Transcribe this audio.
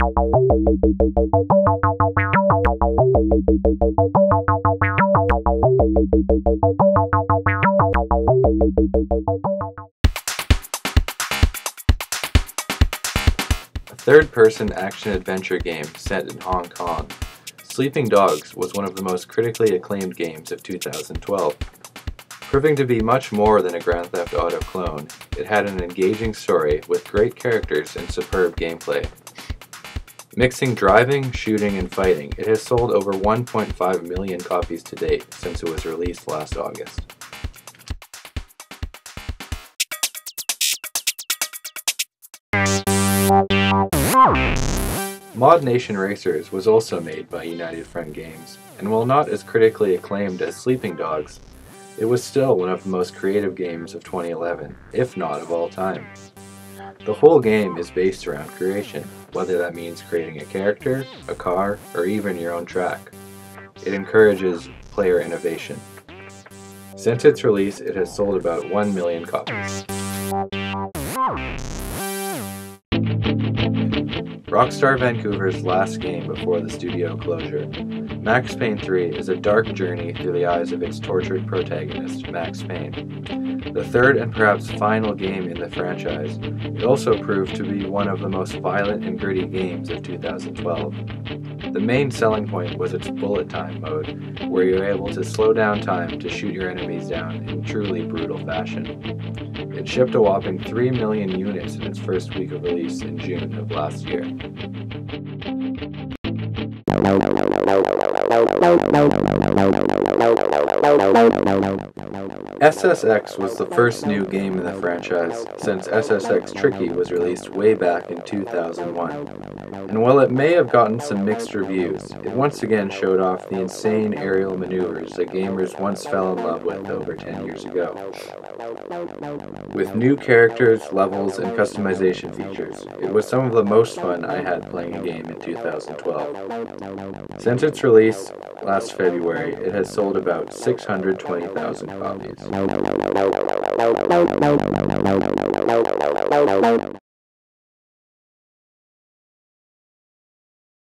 A third-person action-adventure game set in Hong Kong, Sleeping Dogs was one of the most critically acclaimed games of 2012. Proving to be much more than a Grand Theft Auto clone, it had an engaging story with great characters and superb gameplay. Mixing driving, shooting, and fighting, it has sold over 1.5 million copies to date since it was released last August. Mod Nation Racers was also made by United Front Games, and while not as critically acclaimed as Sleeping Dogs, it was still one of the most creative games of 2011, if not of all time. The whole game is based around creation, whether that means creating a character, a car, or even your own track. It encourages player innovation. Since its release, it has sold about 1 million copies. Rockstar Vancouver's last game before the studio closure, Max Payne 3 is a dark journey through the eyes of its tortured protagonist, Max Payne. The third and perhaps final game in the franchise, it also proved to be one of the most violent and gritty games of 2012. The main selling point was its bullet time mode, where you're able to slow down time to shoot your enemies down in truly brutal fashion. It shipped a whopping 3 million units in its first week of release in June of last year. SSX was the first new game in the franchise, since SSX Tricky was released way back in 2001. And while it may have gotten some mixed reviews, it once again showed off the insane aerial maneuvers that gamers once fell in love with over 10 years ago. With new characters, levels, and customization features, it was some of the most fun I had playing a game in 2012. Since its release last February, it has sold about 620,000 copies.